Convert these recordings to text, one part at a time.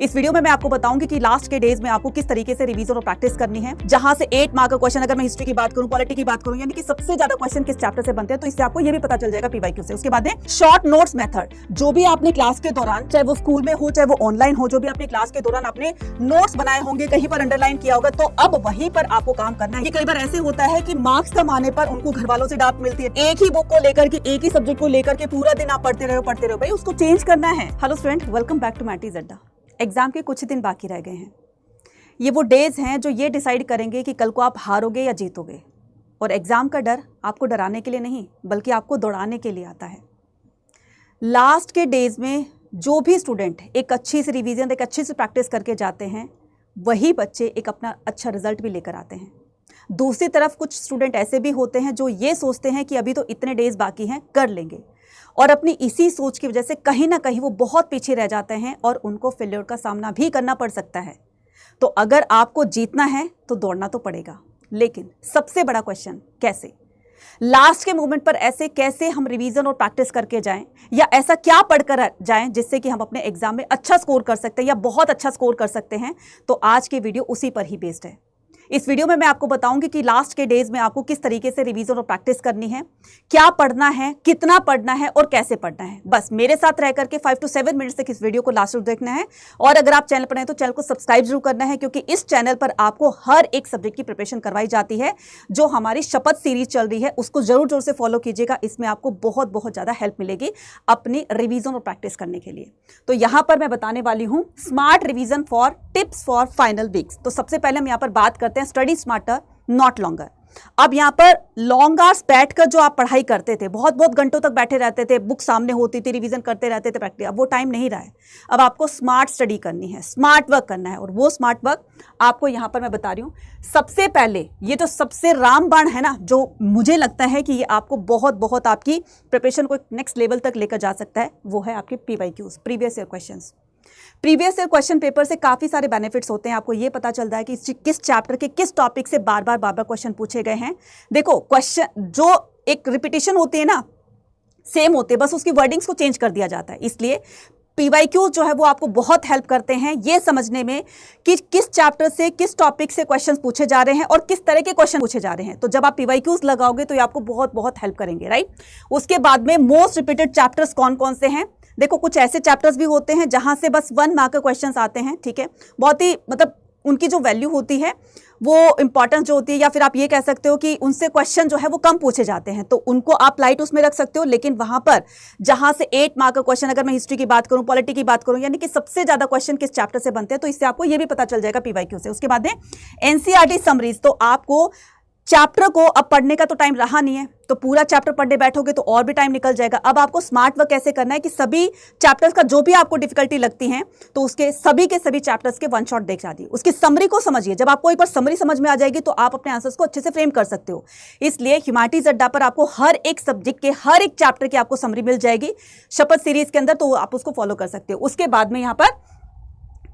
इस वीडियो में मैं आपको बताऊंगी कि लास्ट के डेज में आपको किस तरीके से रिवीजन और प्रैक्टिस करनी है, जहां से 8 मार्क का क्वेश्चन, अगर मैं हिस्ट्री की बात करूं, पॉलिटी की बात करूं, यानी कि सबसे ज्यादा क्वेश्चन किस चैप्टर से बनते हैं, तो इससे आपको ये भी पता चल जाएगा पीवाईक्यू से। उसके बाद में शॉर्ट नोट्स मेथड, जो भी आपने क्लास के दौरान, चाहे वो स्कूल में हो चाहे वो ऑनलाइन हो, जो भी आपने क्लास के दौरान अपने नोट्स बनाए होंगे, कहीं पर अंडरलाइन किया होगा, तो अब वहीं पर आपको काम करना है। ये कई बार ऐसे होता है कि मार्क्स कम आने पर उनको घर वालों से डांट मिलती है, एक ही बुक को लेकर के, एक ही सब्जेक्ट को लेकर के पूरा दिन आप पढ़ते रहो भाई, उसको चेंज करना है। Hello student, welcome back to मैटीज अड्डा। एग्जाम के कुछ दिन बाकी रह गए हैं। ये वो डेज हैं जो ये डिसाइड करेंगे कि कल को आप हारोगे या जीतोगे। और एग्जाम का डर आपको डराने के लिए नहीं, बल्कि आपको दौड़ाने के लिए आता है। लास्ट के डेज में जो भी स्टूडेंट एक अच्छी सी रिवीजन, एक अच्छी सी प्रैक्टिस करके जाते हैं, वही बच्चे एक अपना अच्छा रिजल्ट भी लेकर आते हैं। दूसरी तरफ कुछ स्टूडेंट ऐसे भी होते हैं जो ये सोचते हैं कि अभी तो इतने डेज बाकी हैं, कर लेंगे, और अपनी इसी सोच की वजह से कहीं ना कहीं वो बहुत पीछे रह जाते हैं और उनको फेल्योर का सामना भी करना पड़ सकता है। तो अगर आपको जीतना है तो दौड़ना तो पड़ेगा, लेकिन सबसे बड़ा क्वेश्चन कैसे, लास्ट के मोमेंट पर ऐसे कैसे हम रिवीजन और प्रैक्टिस करके जाएं, या ऐसा क्या पढ़कर जाएं जिससे कि हम अपने एग्जाम में अच्छा स्कोर कर सकते हैं या बहुत अच्छा स्कोर कर सकते हैं। तो आज की वीडियो उसी पर ही बेस्ड है। इस वीडियो में मैं आपको बताऊंगी कि लास्ट के डेज में आपको किस तरीके से रिवीजन और प्रैक्टिस करनी है, क्या पढ़ना है, कितना पढ़ना है और कैसे पढ़ना है। बस मेरे साथ रह करके 5 to 7 मिनट्स तक इस वीडियो को लास्ट तक देखना है। और अगर आप चैनल पर हैं तो चैनल को सब्सक्राइब जरूर करना है, क्योंकि इस चैनल पर आपको हर एक सब्जेक्ट की प्रिपरेशन करवाई जाती है। जो हमारी शपथ सीरीज चल रही है उसको जरूर से फॉलो कीजिएगा। इसमें आपको बहुत ज़्यादा हेल्प मिलेगी अपनी रिवीजन और प्रैक्टिस करने के लिए। तो यहाँ पर मैं बताने वाली हूँ smart revision for tips for final weeks. तो सबसे पहले हम यहाँ पर बात करते हैं स्टडी स्मार्टर नॉट लॉन्गर। अब यहाँ पर लॉन्ग आवर्स बैठकर जो आप पढ़ाई करते थे, बहुत घंटों तक बैठे रहते थे, बुक सामने होती थी, रिवीजन करते रहते थे, प्रैक्टिस, अब वो टाइम नहीं रहा है। अब आपको स्मार्ट स्टडी करनी है, स्मार्ट वर्क करना है। और वो स्मार्ट वर्क आपको यहाँ पर मैं बता रही हूँ। सबसे पहले ये तो सबसे रामबाण है ना, जो मुझे लगता है कि ये आपको बहुत आपकी प्रिपरेशन को नेक्स्ट लेवल तक लेकर जा सकता है, वो है आपके PYQs, previous year questions. Previous year question paper से काफ़ी सारे बेनिफिट्स होते हैं। आपको ये पता चलता है कि किस चैप्टर के किस टॉपिक से बार बार क्वेश्चन पूछे गए हैं। देखो, क्वेश्चन जो एक रिपीटिशन होती है ना, सेम होते हैं, बस उसकी वर्डिंग्स को चेंज कर दिया जाता है। इसलिए पीवाईक्यू जो है वो आपको बहुत हेल्प करते हैं ये समझने में कि किस चैप्टर से, किस टॉपिक से क्वेश्चंस पूछे जा रहे हैं और किस तरह के क्वेश्चन पूछे जा रहे हैं। तो जब आप पीवाईक्यूज लगाओगे तो ये आपको बहुत हेल्प करेंगे, राइट। उसके बाद में मोस्ट रिपीटेड चैप्टर्स कौन कौन से हैं। देखो, कुछ ऐसे चैप्टर्स भी होते हैं जहां से बस 1 मार्क के क्वेश्चंस आते हैं, ठीक है। बहुत ही मतलब उनकी जो वैल्यू होती है, वो इंपॉर्टेंस जो होती है, या फिर आप ये कह सकते हो कि उनसे क्वेश्चन जो है वो कम पूछे जाते हैं, तो उनको आप लाइट उसमें रख सकते हो। लेकिन वहां पर जहां से 8 मार्क का क्वेश्चन, अगर मैं हिस्ट्री की बात करूं, पॉलिटी की बात करूं, यानी कि सबसे ज्यादा क्वेश्चन किस चैप्टर से बनते हैं, तो इससे आपको ये भी पता चल जाएगा पीवाईक्यू से। उसके बाद में एनसीईआरटी समरीज, तो आपको चैप्टर को अब पढ़ने का तो टाइम रहा नहीं है, तो पूरा चैप्टर पढ़ने बैठोगे तो और भी टाइम निकल जाएगा। अब आपको स्मार्ट वर्क कैसे करना है कि सभी चैप्टर्स का जो भी आपको डिफिकल्टी लगती है, तो उसके सभी के सभी चैप्टर्स के वन शॉट देख जाइए, उसकी समरी को समझिए। जब आपको एक बार समरी समझ में आ जाएगी तो आप अपने आंसर्स को अच्छे से फ्रेम कर सकते हो। इसलिए ह्यूमैनिटीज अड्डा पर आपको हर एक सब्जेक्ट के हर एक चैप्टर की आपको समरी मिल जाएगी शपथ सीरीज के अंदर, तो आप उसको फॉलो कर सकते हो। उसके बाद में यहाँ पर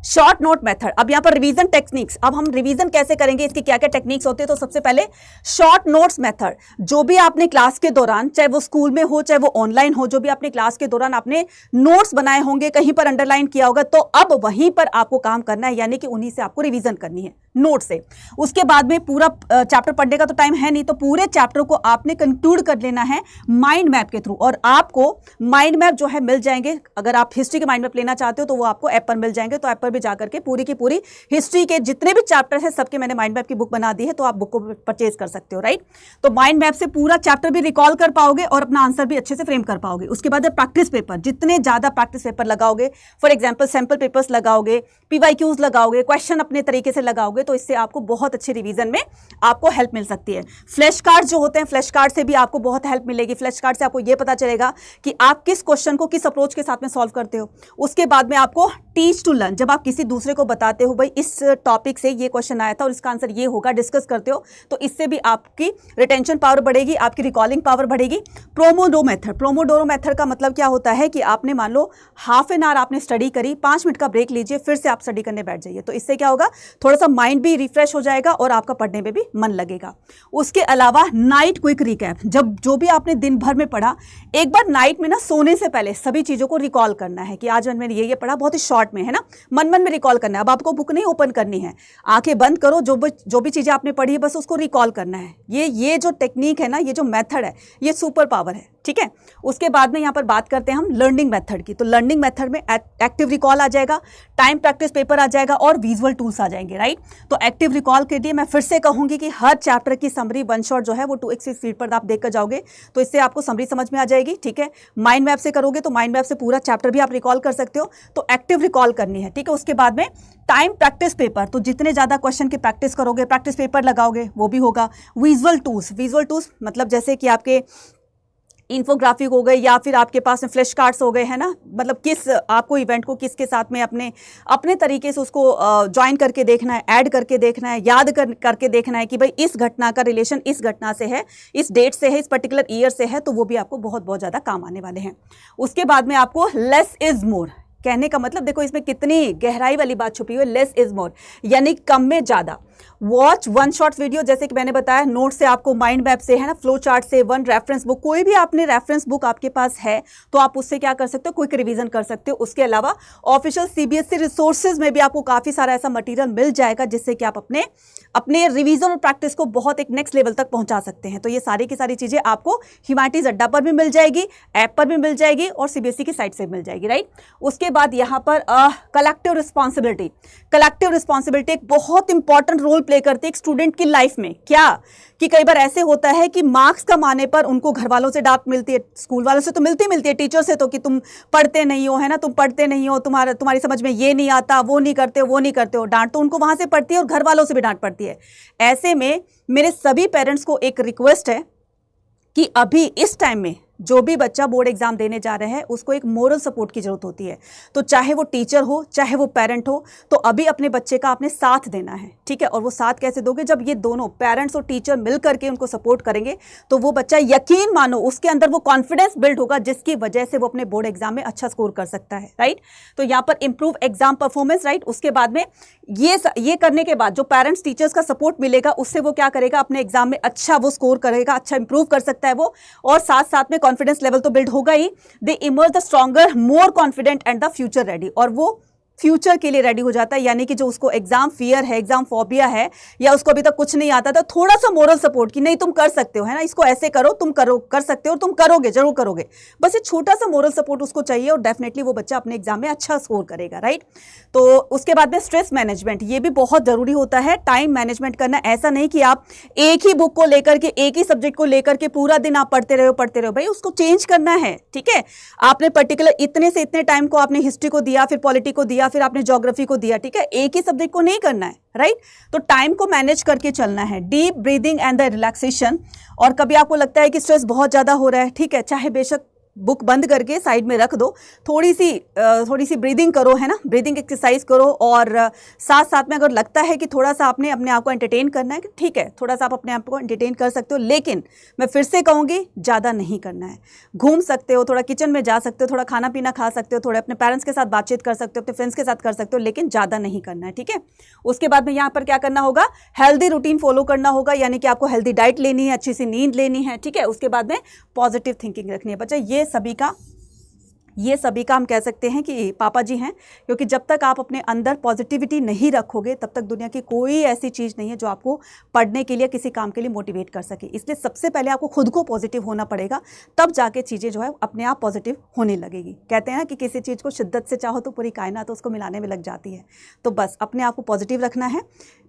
शॉर्ट नोट मेथड। अब यहाँ पर रिवीजन टेक्निक्स, अब हम रिवीजन कैसे करेंगे, इसकी क्या क्या टेक्निक्स होते हैं। तो सबसे पहले शॉर्ट नोट्स मेथड, जो भी आपने क्लास के दौरान, चाहे वो स्कूल में हो चाहे वो ऑनलाइन हो, जो भी आपने क्लास के दौरान आपने नोट्स बनाए होंगे, कहीं पर अंडरलाइन किया होगा, तो अब वहीं पर आपको काम करना है, यानी कि उन्हीं से आपको रिवीजन करनी है, नोट से। उसके बाद में पूरा चैप्टर पढ़ने का तो टाइम है नहीं, तो पूरे चैप्टर को आपने कंक्लूड कर लेना है माइंड मैप के थ्रू। और आपको माइंड मैप जो है मिल जाएंगे, अगर आप हिस्ट्री के माइंड मैप लेना चाहते हो तो वो आपको ऐप पर मिल जाएंगे। तो ऐप पर भी जाकर के पूरी की पूरी हिस्ट्री के जितने भी चैप्टर हैं सबके मैंने माइंड मैप की बुक बना दी है, तो आप बुक को परचेज कर सकते हो, राइट। तो माइंड मैप से पूरा चैप्टर भी रिकॉल कर पाओगे और अपना आंसर भी अच्छे से फ्रेम कर पाओगे। उसके बाद प्रैक्टिस पेपर, जितने ज्यादा प्रैक्टिस पेपर लगाओगे, फॉर एग्जाम्पल सैंपल पेपर्स लगाओगे, पीवाईक्यूज लगाओगे, क्वेश्चन अपने तरीके से लगाओगे, तो इससे आपको बहुत अच्छे रिवीजन में आपको हेल्प मिल सकती है। फ्लैश कार्ड जो होते हैं, फ्लैश कार्ड से भी आपको बहुत हेल्प मिलेगी। फ्लैश कार्ड से आपको यह पता चलेगा कि आप किस क्वेश्चन को किस अप्रोच के साथ में सॉल्व करते हो। उसके बाद में आपको टीच टू लर्न, जब आप किसी दूसरे को बताते हो भाई इस टॉपिक से ये क्वेश्चन आया था और इसका आंसर ये होगा, डिस्कस करते हो, तो इससे भी आपकी रिटेंशन पावर बढ़ेगी, आपकी रिकॉलिंग पावर बढ़ेगी। प्रोमोडोरो मेथड, प्रोमोडोरो मेथड का मतलब क्या होता है कि आपने मान लो हाफ एन आवर आपने स्टडी करी, 5 मिनट का ब्रेक लीजिए, फिर से आप स्टडी करने बैठ जाइए। तो इससे क्या होगा, थोड़ा सा माइंड भी रिफ्रेश हो जाएगा और आपका पढ़ने में भी मन लगेगा। उसके अलावा नाइट क्विक रिकैप, जब जो भी आपने दिन भर में पढ़ा, एक बार नाइट में ना सोने से पहले सभी चीजों को रिकॉल करना है कि आज मैंने ये पढ़ा, बहुत ही शॉर्ट में, है ना, मन मन मन में रिकॉल करना है। अब आपको बुक नहीं ओपन करनी है, आंखें बंद करो, जो भी चीजें आपने पढ़ी है बस उसको रिकॉल करना है। ये जो टेक्निक है ना, ये जो मेथड है, ये सुपर पावर है, ठीक है। उसके बाद में यहाँ पर बात करते हैं हम लर्निंग मेथड की। तो लर्निंग मेथड में एक्टिव रिकॉल आ जाएगा, टाइम प्रैक्टिस पेपर आ जाएगा और विजुअल टूल्स आ जाएंगे, राइट। तो एक्टिव रिकॉल के लिए मैं फिर से कहूंगी कि हर चैप्टर की समरी वन शॉट जो है वो 2x स्पीड पर आप देखकर जाओगे, तो इससे आपको समरी समझ में आ जाएगी, ठीक है। माइंड मैप से करोगे तो माइंड मैप से पूरा चैप्टर भी आप रिकॉल कर सकते हो। तो एक्टिव रिकॉल करनी है, ठीक है। उसके बाद में टाइम प्रैक्टिस पेपर, तो जितने ज़्यादा क्वेश्चन की प्रैक्टिस करोगे, प्रैक्टिस पेपर लगाओगे, वो भी होगा। विजुअल टूल्स मतलब जैसे कि आपके इन्फोग्राफिक हो गए या फिर आपके पास में फ्लैश कार्ड्स हो गए, है ना। मतलब किस आपको इवेंट को किसके साथ में अपने तरीके से उसको ज्वाइन करके देखना है, ऐड करके देखना है, याद करके देखना है कि भाई इस घटना का रिलेशन इस घटना से है, इस डेट से है, इस पर्टिकुलर ईयर से है, तो वो भी आपको बहुत बहुत ज़्यादा काम आने वाले हैं। उसके बाद में आपको लेस इज मोर कहने का मतलब, देखो इसमें कितनी गहराई वाली बात छुपी हुई है। लेस इज मोर यानी कम में ज़्यादा। वॉच वन शॉट वीडियो, जैसे कि मैंने बताया, नोट से आपको, माइंड मैप से, है ना, फ्लो चार्ट से, वन रेफरेंस बुक, कोई भी आपने रेफरेंस बुक आपके पास है तो आप उससे क्या कर सकते हो, क्विक रिवीजन कर सकते हो। उसके अलावा ऑफिशियल सीबीएसई रिसोर्सेज में भी आपको काफ़ी सारा ऐसा मटेरियल मिल जाएगा जिससे कि आप अपने रिवीजन और प्रैक्टिस को बहुत एक नेक्स्ट लेवल तक पहुंचा सकते हैं। तो ये सारी की सारी चीज़ें आपको ह्यूमैनिटीज अड्डा पर भी मिल जाएगी, ऐप पर भी मिल जाएगी और सीबीएसई की साइट से मिल जाएगी, राइट। उसके बाद यहाँ पर कलेक्टिव रिस्पॉन्सिबिलिटी एक बहुत इंपॉर्टेंट रोल प्ले करती है एक स्टूडेंट की लाइफ में। क्या कि कई बार ऐसे होता है कि मार्क्स कम आने पर उनको घर वालों से डांट मिलती है, स्कूल वालों से तो मिलती है, टीचर से तो, कि तुम पढ़ते नहीं हो, है ना, तुम पढ़ते नहीं हो, तुम्हारी समझ में ये नहीं आता, वो नहीं करते हो। डांट तो उनको वहां से पड़ती है और घर वालों से भी डांट पड़ती है। ऐसे में मेरे सभी पेरेंट्स को एक रिक्वेस्ट है कि अभी इस टाइम में जो भी बच्चा बोर्ड एग्जाम देने जा रहे हैं उसको एक मोरल सपोर्ट की जरूरत होती है। तो चाहे वो टीचर हो, चाहे वो पेरेंट हो, तो अभी अपने बच्चे का आपने साथ देना है, ठीक है। और वो साथ कैसे दोगे, जब ये दोनों पेरेंट्स और टीचर मिल करके उनको सपोर्ट करेंगे तो वो बच्चा, यकीन मानो, उसके अंदर वो कॉन्फिडेंस बिल्ड होगा जिसकी वजह से वो अपने बोर्ड एग्जाम में अच्छा स्कोर कर सकता है, राइट। तो यहाँ पर इंप्रूव एग्जाम परफॉर्मेंस, राइट। उसके बाद में ये करने के बाद जो पेरेंट्स टीचर्स का सपोर्ट मिलेगा उससे वो क्या करेगा, अपने एग्जाम में अच्छा वो स्कोर करेगा, अच्छा इंप्रूव कर सकता है वो, और साथ साथ में कॉन्फिडेंस लेवल तो बिल्ड होगा ही। They emerge the stronger, more confident and the future ready, और वो फ्यूचर के लिए रेडी हो जाता है। यानी कि जो उसको एग्जाम फियर है, एग्जाम फोबिया है, या उसको अभी तक कुछ नहीं आता था, थोड़ा सा मोरल सपोर्ट कि नहीं तुम कर सकते हो, है ना, इसको ऐसे करो, तुम कर सकते हो, तुम करोगे, जरूर करोगे, बस ये छोटा सा मोरल सपोर्ट उसको चाहिए और डेफिनेटली वो बच्चा अपने एग्जाम में अच्छा स्कोर करेगा, राइट। तो उसके बाद में स्ट्रेस मैनेजमेंट, ये भी बहुत जरूरी होता है। टाइम मैनेजमेंट करना, ऐसा नहीं कि आप एक ही बुक को लेकर के, एक ही सब्जेक्ट को लेकर के पूरा दिन आप पढ़ते रहो, भाई उसको चेंज करना है, ठीक है। आपने पर्टिकुलर इतने से इतने टाइम को आपने हिस्ट्री को दिया, फिर पॉलिटी को दिया, फिर आपने ज्योग्राफी को दिया, ठीक है, एक ही सब्जेक्ट को नहीं करना है, राइट। तो टाइम को मैनेज करके चलना है। Deep breathing and the relaxation, और कभी आपको लगता है कि स्ट्रेस बहुत ज्यादा हो रहा है, ठीक है, चाहे बेशक बुक बंद करके साइड में रख दो, थोड़ी सी ब्रीदिंग करो, है ना, ब्रीदिंग एक्सरसाइज करो, और साथ साथ में अगर लगता है कि थोड़ा सा आपने अपने आप को एंटरटेन करना है, ठीक है, थोड़ा सा आप अपने आप को एंटरटेन कर सकते हो, लेकिन मैं फिर से कहूँगी ज़्यादा नहीं करना है। घूम सकते हो, थोड़ा किचन में जा सकते हो, थोड़ा खाना पीना खा सकते हो, थोड़े अपने पेरेंट्स के साथ बातचीत कर सकते हो, अपने फ्रेंड्स के साथ कर सकते हो, लेकिन ज़्यादा नहीं करना है, ठीक है। उसके बाद में यहाँ पर क्या करना होगा, हेल्दी रूटीन फॉलो करना होगा, यानी कि आपको हेल्दी डाइट लेनी है, अच्छी सी नींद लेनी है, ठीक है। उसके बाद में पॉजिटिव थिंकिंग रखनी है। बच्चा ये सभी का हम कह सकते हैं कि पापा जी हैं, क्योंकि जब तक आप अपने अंदर पॉजिटिविटी नहीं रखोगे तब तक दुनिया की कोई ऐसी चीज़ नहीं है जो आपको पढ़ने के लिए, किसी काम के लिए मोटिवेट कर सके। इसलिए सबसे पहले आपको खुद को पॉजिटिव होना पड़ेगा, तब जाके चीज़ें जो है अपने आप पॉजिटिव होने लगेगी। कहते हैं कि किसी चीज़ को शिद्दत से चाहो तो पूरी कायनात उसको मिलाने में लग जाती है। तो बस अपने आप को पॉजिटिव रखना है,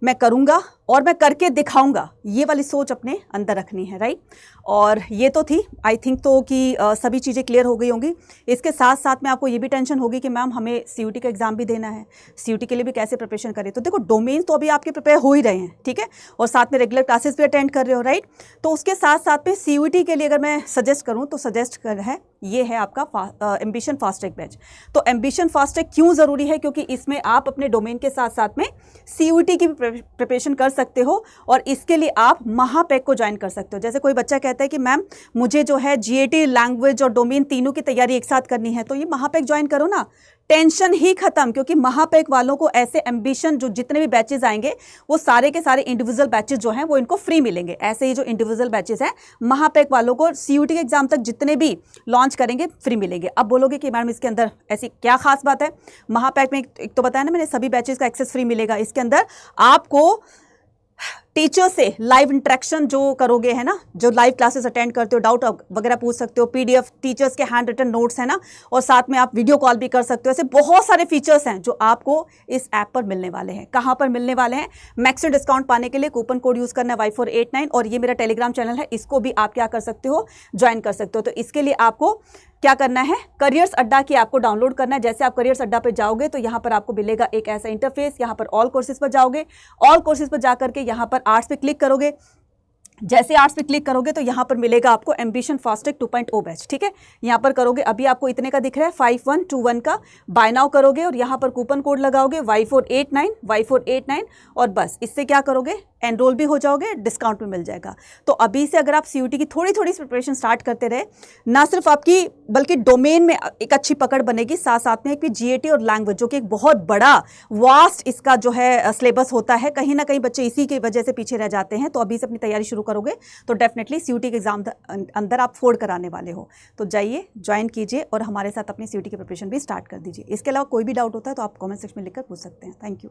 मैं करूँगा और मैं करके दिखाऊँगा, ये वाली सोच अपने अंदर रखनी है, राइट। और ये तो थी, आई थिंक तो कि सभी चीज़ें क्लियर हो गई होंगी। इसके साथ साथ में आपको ये भी टेंशन होगी कि मैम हमें सीयूटी का एग्जाम भी देना है, सीयूटी के लिए भी कैसे प्रिपरेशन करें। तो देखो, डोमेन तो अभी आपके प्रिपेयर हो ही रहे हैं, ठीक है, और साथ में रेगुलर क्लासेस भी अटेंड कर रहे हो, राइट। तो उसके साथ साथ में सीयूटी के लिए अगर मैं सजेस्ट करूं तो सजेस्ट कर है ये है आपका एम्बिशन फास्ट ट्रैक बैच। तो एम्बिशन फास्ट ट्रैक क्यों ज़रूरी है, क्योंकि इसमें आप अपने डोमेन के साथ साथ में सीयूटी की भी प्रिपरेशन कर सकते हो, और इसके लिए आप महापैक को ज्वाइन कर सकते हो। जैसे कोई बच्चा कहता है कि मैम मुझे जो है जीएटी, लैंग्वेज और डोमेन तीनों की तैयारी एक साथ करनी है, तो ये महापैक ज्वाइन करो ना, टेंशन ही खत्म, क्योंकि महापैक वालों को ऐसे एम्बिशन, जो जितने भी बैचेस आएंगे वो सारे के सारे इंडिविजुअल बैचेस जो हैं वो इनको फ्री मिलेंगे। ऐसे ही जो इंडिविजुअल बैचेस हैं महापैक वालों को सीयूटी के एग्जाम तक जितने भी लॉन्च करेंगे फ्री मिलेंगे। अब बोलोगे कि मैडम इसके अंदर ऐसी क्या खास बात है? महापैक में एक तो बताया ना मैंने, सभी बैचेस का एक्सेस फ्री मिलेगा। इसके अंदर आपको टीचर से लाइव इंटरेक्शन जो करोगे है ना, जो लाइव क्लासेस अटेंड करते हो, डाउट वगैरह पूछ सकते हो, पीडीएफ टीचर्स के हैंड रिटन नोट्स है ना, और साथ में आप वीडियो कॉल भी कर सकते हो। ऐसे बहुत सारे फीचर्स हैं जो आपको इस ऐप पर मिलने वाले हैं। कहाँ पर मिलने वाले हैं? मैक्सिमम डिस्काउंट पाने के लिए कूपन कोड यूज करना है Y489, और ये मेरा टेलीग्राम चैनल है, इसको भी आप क्या कर सकते हो, ज्वाइन कर सकते हो। तो इसके लिए आपको क्या करना है, करियर्स अड्डा की आपको डाउनलोड करना है। जैसे आप करियर्स अड्डा पे जाओगे तो यहाँ पर आपको मिलेगा एक ऐसा इंटरफेस। यहाँ पर ऑल कोर्सेज पर जाओगे, ऑल कोर्सेज पर जाकर के यहाँ पर आर्ट्स पे क्लिक करोगे। जैसे आर्ट्स पे क्लिक करोगे तो यहाँ पर मिलेगा आपको एम्बिशन फास्टट्रैक 2.0 बैच, ठीक है। यहाँ पर करोगे, अभी आपको इतने का दिख रहा है 5121 का, बाय नाउ करोगे और यहाँ पर कूपन कोड लगाओगे Y489 और बस इससे क्या करोगे, एनरोल भी हो जाओगे, डिस्काउंट भी मिल जाएगा। तो अभी से अगर आप सीयूटी की थोड़ी थोड़ी प्रिपरेशन स्टार्ट करते रहे, ना सिर्फ आपकी बल्कि डोमेन में एक अच्छी पकड़ बनेगी, साथ साथ में एक भी जीएटी और लैंग्वेज, जो कि एक बहुत बड़ा वास्ट इसका जो है सिलेबस होता है, कहीं ना कहीं बच्चे इसी की वजह से पीछे रह जाते हैं। तो अभी से अपनी तैयारी शुरू करोगे तो डेफिनेटली सीयूटी के एग्जाम अंदर आप फोड़ कराने वाले हो। तो जाइए, ज्वाइन कीजिए और हमारे साथ अपनी सीयूटी की प्रिपरेशन भी स्टार्ट कर दीजिए। इसके अलावा कोई भी डाउट होता है तो आप कमेंट सेक्शन में लिखकर पूछ सकते हैं। Thank you.